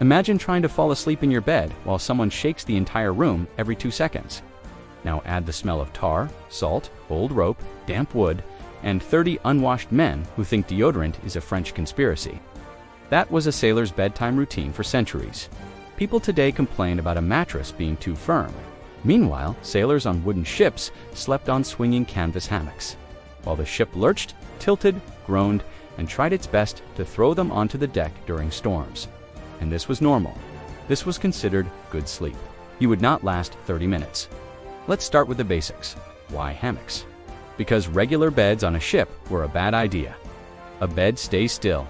Imagine trying to fall asleep in your bed while someone shakes the entire room every 2 seconds. Now add the smell of tar, salt, old rope, damp wood, and 30 unwashed men who think deodorant is a French conspiracy. That was a sailor's bedtime routine for centuries. People today complain about a mattress being too firm. Meanwhile, sailors on wooden ships slept on swinging canvas hammocks, while the ship lurched, tilted, groaned, and tried its best to throw them onto the deck during storms. And this was normal. This was considered good sleep. You would not last 30 minutes. Let's start with the basics. Why hammocks? Because regular beds on a ship were a bad idea. A bed stays still.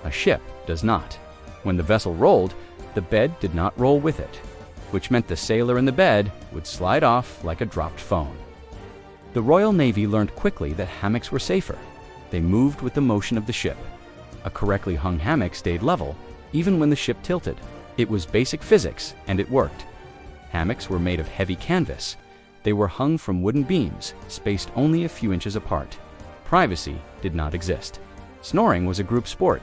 A ship does not. When the vessel rolled, the bed did not roll with it, which meant the sailor in the bed would slide off like a dropped phone. The Royal Navy learned quickly that hammocks were safer. They moved with the motion of the ship. A correctly hung hammock stayed level, even when the ship tilted. It was basic physics, and it worked. Hammocks were made of heavy canvas. They were hung from wooden beams, spaced only a few inches apart. Privacy did not exist. Snoring was a group sport.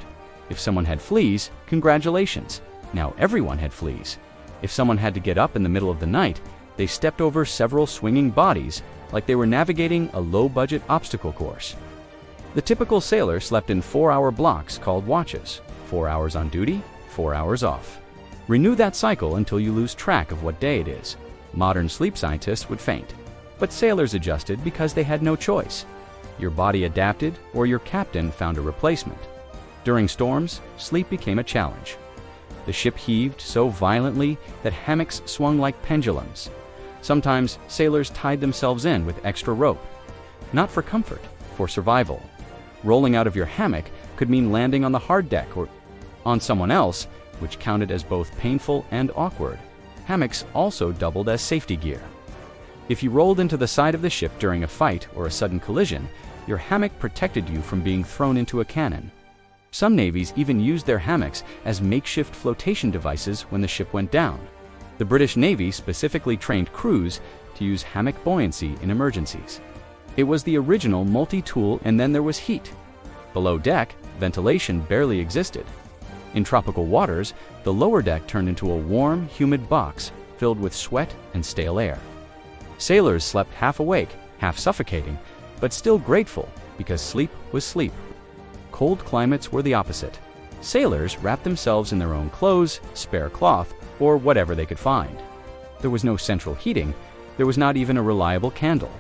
If someone had fleas, congratulations. Now everyone had fleas. If someone had to get up in the middle of the night, they stepped over several swinging bodies like they were navigating a low-budget obstacle course. The typical sailor slept in 4-hour blocks called watches. 4 hours on duty, 4 hours off. Renew that cycle until you lose track of what day it is. Modern sleep scientists would faint. But sailors adjusted because they had no choice. Your body adapted, or your captain found a replacement. During storms, sleep became a challenge. The ship heaved so violently that hammocks swung like pendulums. Sometimes sailors tied themselves in with extra rope. Not for comfort, for survival. Rolling out of your hammock could mean landing on the hard deck or on someone else, which counted as both painful and awkward. Hammocks also doubled as safety gear. If you rolled into the side of the ship during a fight or a sudden collision, your hammock protected you from being thrown into a cannon. Some navies even used their hammocks as makeshift flotation devices when the ship went down. The British Navy specifically trained crews to use hammock buoyancy in emergencies. It was the original multi-tool, and then there was heat. Below deck, ventilation barely existed. In tropical waters, the lower deck turned into a warm, humid box filled with sweat and stale air. Sailors slept half awake, half suffocating, but still grateful because sleep was sleep. Cold climates were the opposite. Sailors wrapped themselves in their own clothes, spare cloth, or whatever they could find. There was no central heating. There was not even a reliable candle.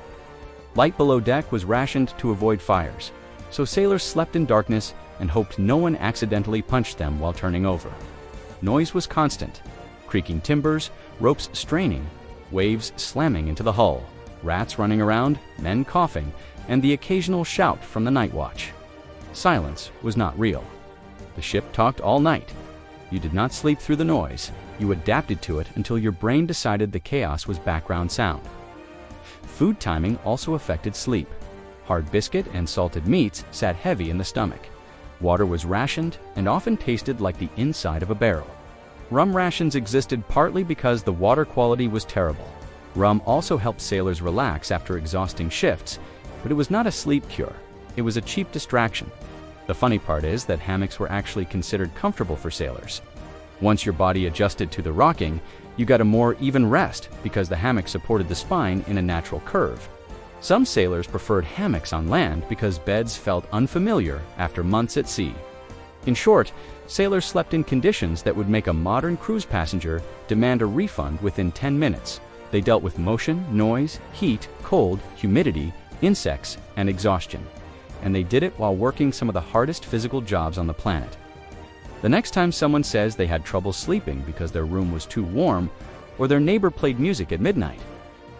Light below deck was rationed to avoid fires, so sailors slept in darkness and hoped no one accidentally punched them while turning over. Noise was constant. Creaking timbers, ropes straining, waves slamming into the hull, rats running around, men coughing, and the occasional shout from the night watch. Silence was not real. The ship talked all night. You did not sleep through the noise. You adapted to it until your brain decided the chaos was background sound. Food timing also affected sleep. Hard biscuit and salted meats sat heavy in the stomach. Water was rationed and often tasted like the inside of a barrel. Rum rations existed partly because the water quality was terrible. Rum also helped sailors relax after exhausting shifts, but it was not a sleep cure. It was a cheap distraction. The funny part is that hammocks were actually considered comfortable for sailors. Once your body adjusted to the rocking, you got a more even rest because the hammock supported the spine in a natural curve. Some sailors preferred hammocks on land because beds felt unfamiliar after months at sea. In short, sailors slept in conditions that would make a modern cruise passenger demand a refund within 10 minutes. They dealt with motion, noise, heat, cold, humidity, insects, and exhaustion. And they did it while working some of the hardest physical jobs on the planet. The next time someone says they had trouble sleeping because their room was too warm or their neighbor played music at midnight,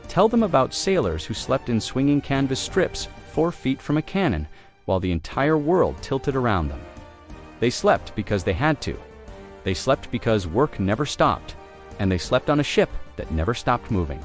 tell them about sailors who slept in swinging canvas strips 4 feet from a cannon while the entire world tilted around them. They slept because they had to. They slept because work never stopped, and they slept on a ship that never stopped moving.